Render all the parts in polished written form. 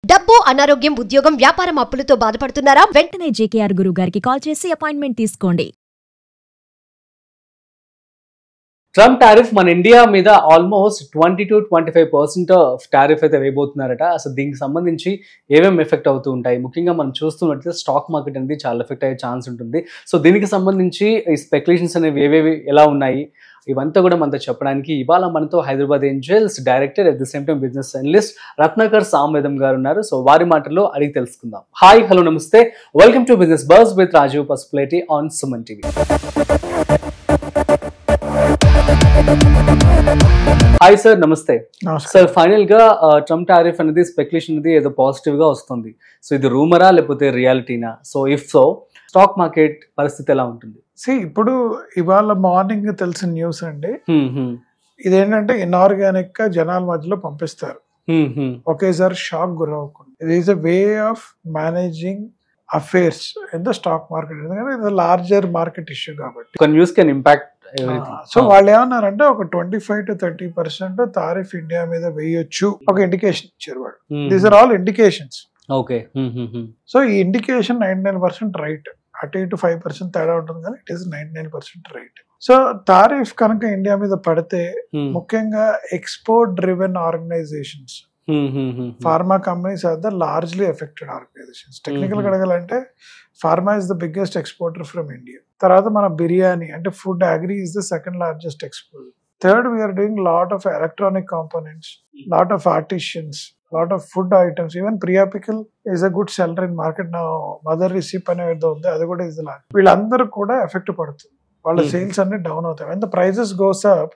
డబ్బు, అనారోగ్యం, ఉద్యోగం, వ్యాపారం అప్పులతో బాధపడుతున్నారా? వెంటనే జేకేఆర్ గురువు గారికి కాల్ చేసి అపాయింట్మెంట్ తీసుకోండి. ట్రంప్ టారిఫ్ మన ఇండియా మీద ఆల్మోస్ట్ 20-25% టారిఫ్ అయితే వేయబోతున్నారట. అసలు దీనికి సంబంధించి ఏమేమి ఎఫెక్ట్ అవుతూ ఉంటాయి, ముఖ్యంగా మనం చూస్తున్నట్లయితే స్టాక్ మార్కెట్ అనేది చాలా ఎఫెక్ట్ అయ్యే ఛాన్స్ ఉంటుంది. సో దీనికి సంబంధించి ఈ స్పెక్యులేషన్స్ అనేవి ఏవేవి ఎలా ఉన్నాయి ఇవంతా కూడా మనతో చెప్పడానికి ఇవాళ మనతో Hyderabad angels director at the same time business analyst Ratnakar Samavedam గారు ఉన్నారు. సో వారి మాటల్లో అడిగి తెలుసుకుందాం. హాయ్, హలో, నమస్తే, welcome to business buzz with Rajeev Pasupuleti on Suman TV. Hi sir, నమస్తే సార్. ఫైనల్ గా ట్రంప్ టారిఫ్ అనేది స్పెక్యులేషన్ అనేది ఏదో పాజిటివ్ గా వస్తుంది. సో ఇది రూమరా లేకపోతే రియాలిటీనా? So if so stock market పరిస్థితి ఎలా ఉంటుంది? ఇప్పుడు ఇవాళ మార్నింగ్ తెలిసిన న్యూస్ అండి. ఇదేంటంటే ఇన్ఆర్గానిక్ గా జనాల మధ్యలో పంపిస్తారు, ఒకేసారి షాక్ గురవకుండా. ఇది is a way of managing affairs in the stock market, ఎందుకంటే ఇది లార్జర్ మార్కెట్ ఇష్యూ కాబట్టి న్యూస్ కెన్ ఇంపాక్ట్. సో వాళ్ళు ఏమన్నారంటే ఒక 25-30% తారిఫ్ ఇండియా మీద వేయొచ్చు, ఒక ఇండికేషన్ ఇచ్చారు వాళ్ళు. These are all indications. Okay. So ఈ ఇండికేషన్ 99% రైట్. అటు ఇటు 5% తేడా ఉంటుంది, కానీ it is 99% right. So tariff కనుక ఇండియా మీద పడితే ముఖ్యంగా export driven organisations, pharma companies are the largely affected organisations. Technical గా అడగాలంటే pharma is the biggest exporter from India. తర్వాత మన బిర్యానీ అంటే food, agri is the second largest exporter. Third, we are doing lot of electronic components, lot of artisans, lot of food items. Even Priya Pickle is a good seller in market now. Mother Recipe అనే ఏదో ఉంది, అది కూడా is large. వీళ్ళందరూ కూడా effect పడుతుంది, వాళ్ళ sales అన్ని డౌన్ అవుతాయి. when the prices goes up,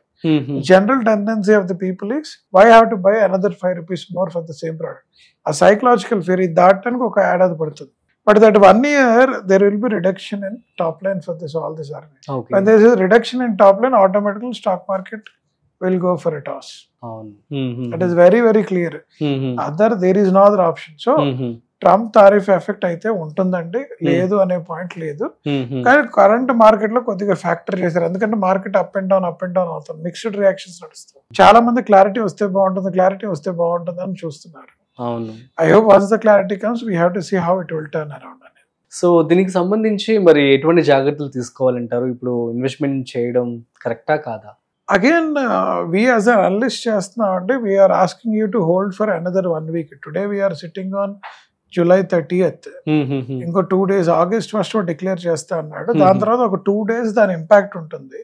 general tendency of the people is why have to buy another 5 rupees more for the same product. ఆ సైకలాజికల్ ఫియర్ ఇది దాటానికి ఒక ఏడాది పడుతుంది. But that 1 year there will be reduction in top line for this all this organization. Okay. When there is a reduction in top line, automatically stock market will go for a toss. That is very very clear. There is no other option. So Trump tariff effect అయితే ఉంటుందండి, లేదు అనే point లేదు. కానీ current market లో కొద్దిగా factor చేశారు, ఎందుకంటే మార్కెట్ అప్ అండ్ డౌన్ అవుతుంది, మిక్స్డ్ రియాక్షన్స్ నడుస్తాయి. చాలా మంది క్లారిటీ వస్తే బాగుంటుంది అని చూస్తున్నారు. I hope once the clarity comes we have to see how it will turn around అనేది. సో దీనికి సంబంధించి మరి ఎటువంటి జాగ్రత్తలు తీసుకోవాలంటారు? ఇప్పుడు ఇన్వెస్ట్మెంట్ చేయడం కరెక్టా కాదా? Again, we as an analyst చేస్తున్నాం అంటే we are asking you to hold for another 1 week. Today we are sitting on July 30th. ఇంకో 2 days, August 1st డిక్లేర్ చేస్తా అన్నాడు. దాని తర్వాత ఒక 2 days దాని ఇంపాక్ట్ ఉంటుంది.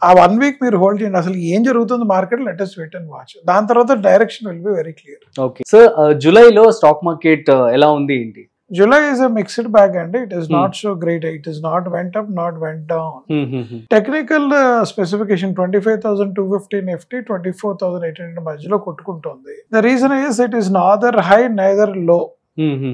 ఆ 1 week మీరు హోల్డ్ చేయండి. అసలు ఏం జరుగుతుంది market, let us wait and watch. దాని తర్వాత direction will be very clear. Okay sir, జూలైలో స్టాక్ మార్కెట్ ఎలా ఉంది ఏంటి? July is a mixed bag and it is not so great. It is not went up, not went down. Technical specification 25,250 Nifty, 24,800 మధ్యలో కొట్టుకుంటుంది. The reason is it is neither high neither low.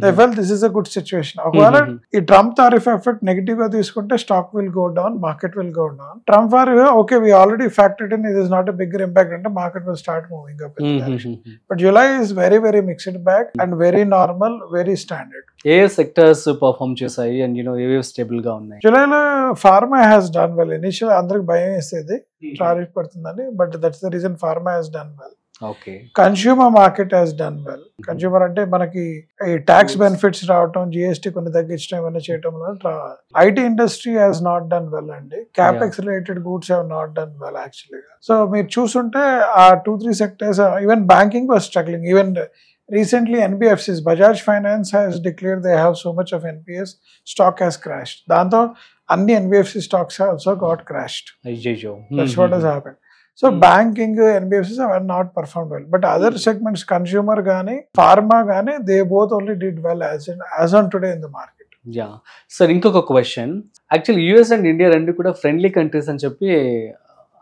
They felt this is a good situation. ఒకవేళ ఈ Trump tariff effect negative గా తీసుకుంటే stock will go down, market will go down. Trump tariff okay, we already factored in, it is not a bigger impact అంటే market will start moving up. But July is very very mixed bag and very normal, very standard. ఏ sectors perform చేశాయి and ఏవేవి stable గా ఉన్నాయి? జులైలో pharma has done well. Initial అందరికి భయం వేసేది టారిఫ్ పడుతుందని, but that's the reason pharma has done well. Consumer market has done well. Consumer అంటే మనకి ఈ ట్యాక్స్ బెనిఫిట్స్ రావటం, జిఎస్టీ కొన్ని తగ్గించడం, ఇవన్నీ చేయటం వల్ల IT industry has not done well అండి. Capex related goods have not done well actually. So మీరు చూస్తుంటే ఆ 2-3 sectors, even banking was struggling. Even recently NBFCs, Bajaj Finance has declared they have so much of NPS, stock has crashed. దాంతో అన్ని NBFC stocks have also got crashed. That's what has happened. So banking, NBFCs have not performed well, but other segments, consumer gaani, pharma gaani, they both only did well as on today in the market. Yeah sir, ఇంకొక question. Actually US and India రెండు కూడా friendly countries అని చెప్పి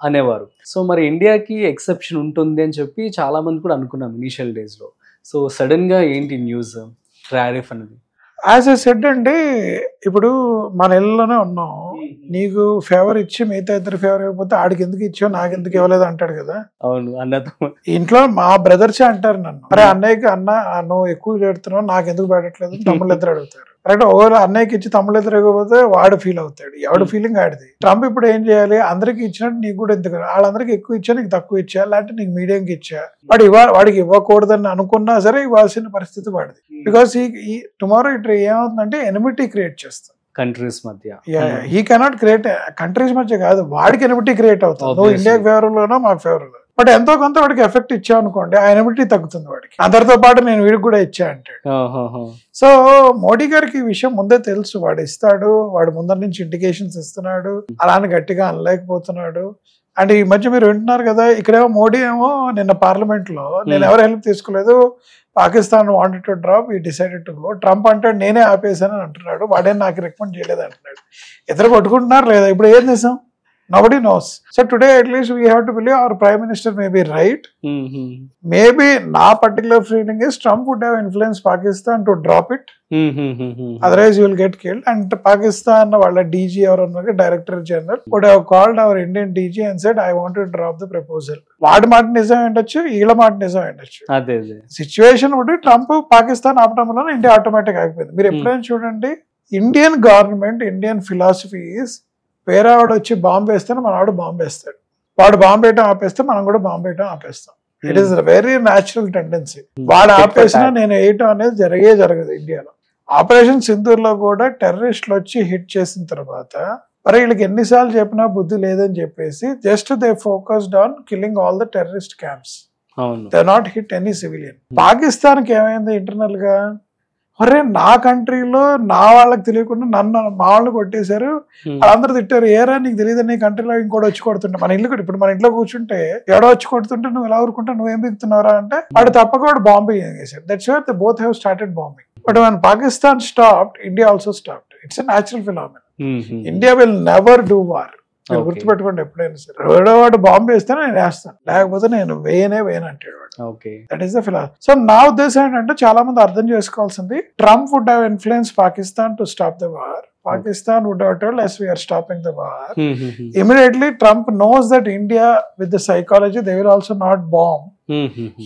అనేవారు. So మరి ఇండియాకి exception ఉంటుంది అని చెప్పి చాలా మంది కూడా అనుకున్నాం ఇనిషియల్ డేస్ లో. సో సడన్ గా ఏంటి న్యూస్ టారిఫ్ అనేది? యాజ్ ఎ సెడ్ అండి, ఇప్పుడు మన ఇళ్ళలోనే ఉన్నాం. నీకు ఫేవర్ ఇచ్చి మిగతా ఇద్దరు ఫేవర్ ఇవ్వకపోతే ఆడికి ఎందుకు ఇచ్చావు, నాకు ఎందుకు ఇవ్వలేదు అంటాడు కదా. అవును, అన్నతో ఇంట్లో మా బ్రదర్సే అంటారు నన్ను, అరే అన్నయ్యకి అన్న నువ్వు ఎక్కువ పెడుతున్నావు, నాకు ఎందుకు పెట్టట్లేదు తమ్ముళ్ళు ఇద్దరు అడుగుతారు. కరెక్ట్. ఓవర్ అన్నయ్యకి ఇచ్చి తమ్ముళ్ళు తిరగకపోతే వాడు ఫీల్ అవుతాడు, ఎవడు ఫీలింగ్ ఆడిది. ట్రంప్ ఇప్పుడు ఏం చేయాలి, అందరికి ఇచ్చినట్టు నీకు కూడా ఎందుకు, వాళ్ళందరికీ ఎక్కువ ఇచ్చా నీకు తక్కువ ఇచ్చా, లేదంటే నీకు మీడియంకి ఇచ్చా, వాడికి ఇవ్వకూడదని అనుకున్నా సరే ఇవ్వాల్సిన పరిస్థితి వాడిది. బికాస్ ఈ టుమారో ఇట్ ఏమవుతుందంటే ఎనిమిటీ క్రియేట్ చేస్తుంది కంట్రీస్ మధ్య. హీ కెనాట్ క్రియేట్, కంట్రీస్ మధ్య కాదు, వాడికి ఎనిమిటీ క్రియేట్ అవుతుంది. నువ్వు ఇండియాకి ఫేవర్ లోనో మాకు ఫేవర్ లో, బట్ ఎంతో కొంత వాడికి ఎఫెక్ట్ ఇచ్చా అనుకోండి, ఆ ఎనిమిటీ తగ్గుతుంది వాడికి. అందరితో పాటు నేను వీడికి కూడా ఇచ్చా అంటాడు. సో మోడీ గారికి ఈ విషయం ముందే తెలుసు, వాడు ఇస్తాడు, వాడు ముందర నుంచి ఇండికేషన్స్ ఇస్తున్నాడు, అలానే గట్టిగా అనలేకపోతున్నాడు. అండ్ ఈ మధ్య మీరు వింటున్నారు కదా, ఇక్కడేమో మోడీ ఏమో నిన్న పార్లమెంట్ లో నేను ఎవరు హెల్ప్ తీసుకోలేదు, పాకిస్తాన్ వాంటెడ్ టు డ్రాప్, ఈ డిసైడెడ్ టు గో. ట్రంప్ అంటే నేనే ఆపేసానని అంటున్నాడు, వాడే నాకు రికమెండ్ చేయలేదు అంటున్నాడు. ఇద్దరు కొట్టుకుంటున్నారు లేదా, ఇప్పుడు ఏం చేసాం, nobody knows. So today at least we have to believe our prime minister may be right. Maybe na particular feeling is Trump would have influenced Pakistan to drop it. Otherwise you will get killed. And Pakistan wala DG or director general would have called our Indian DG and said I want to drop the proposal. వాడి మాట నిజం ఏంటచ్చు, వీళ్ళ మాట నిజం ఏంటచ్చు. Situation ఒకటి, Trump Pakistan ఆపడం వల్ల India automatic ఆగిపోయింది. మీరు ఎప్పుడైనా చూడండి, Indian government, Indian philosophy is వేరే వాడు వచ్చి బాంబు వేస్తే మన వాడు బాంబు వేస్తాడు, వాడు బాంబు వేయటం ఆపేస్తే మనం కూడా బాంబు వేయటం ఆపేస్తాం. It is very natural tendency. వాడు ఆపేసినా నేను వేయటం అనేది జరగదు ఇండియాలో. ఆపరేషన్ సింధూర్ లో కూడా టెర్రరిస్టులు వచ్చి హిట్ చేసిన తర్వాత మరి వీళ్ళకి ఎన్నిసార్లు చెప్పినా బుద్ధి లేదని చెప్పేసి just they focused on killing all the terrorist camps, they not hit any civilian. Pakistan కి ఏమైంది ఇంటర్నల్ గా, అరే నా కంట్రీలో నా వాళ్ళకి తెలియకుండా నన్ను మా వాళ్ళు కొట్టేశారు, వాళ్ళందరూ తిట్టారు, ఏరా నీకు తెలియదు నీ కంట్రీలో ఇంకోటి వచ్చి కొడుతుంటే, మన ఇల్లు ఇప్పుడు మన ఇంట్లో కూర్చుంటే ఎవడో వచ్చి కొడుతుంటే నువ్వు ఎలా ఊరుకుంటా, నువ్వేం బిగుతున్నారా అంటే వాడు తప్పక వాడు బాంబింగ్ చేశాడు. That's why they both have started bombing. But when Pakistan stopped, India also stopped. It's a natural phenomenon. India will never do war. గుర్తుపెట్టుకోండి ఎప్పుడైనా సరే, ఎవడో వాడు బాంబు వేస్తే నేను వేస్తాను, లేకపోతే నేను వేయనే అంటాడు వాడు. That is the philosophy. So now this ఏంటంటే చాలా మంది అర్థం చేసుకోవాల్సింది, Trump would have influence Pakistan to stop the war. Pakistan would have told us we are stopping the war. Immediately Trump knows that India with the psychology they will also not bomb.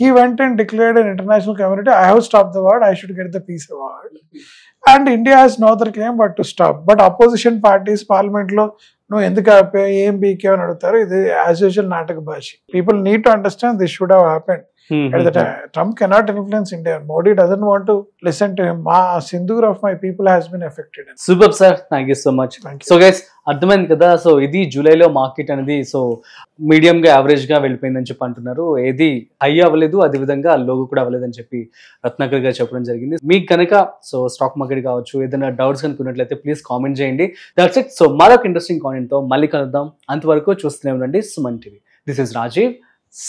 He went and declared an international community, I have stopped the war, I should get the peace award. And India has no other claim but to stop. But opposition parties parliament lo నువ్వు ఎందుకు ఆపే ఏం BK అని అడుగుతారు. ఇది as usual నాటక భాష. People need to understand this should have happened. At the time, Trump cannot influence India. Modi doesn't want to listen to him. Sindoor of my people has been affected. Super sir, thank you so much. So guys, అర్థమైంది కదా. So ఇది జూలైలో market అనేది so medium గా average గా వెళ్ళిపోయిందని చెప్పి అంటున్నారు. ఏది హై అవ్వలేదు, అదే విధంగా లోగు కూడా అవ్వలేదు అని చెప్పి రత్నాకర్ గారు చెప్పడం జరిగింది. మీకు కనుక సో స్టాక్ మార్కెట్ కావచ్చు ఏదైనా డౌట్స్ కనుక్కున్నట్లయితే ప్లీజ్ కామెంట్ చేయండి. That's it. సో మరొక ఇంట్రెస్టింగ్ కామెంట్ తో మళ్ళీ కలుద్దాం. అంతవరకు చూస్తూనే ఉండండి Suman TV. This is Rajeev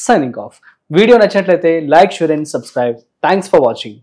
signing off. Video నచ్చినట్లయితే like, share and subscribe. Thanks for watching.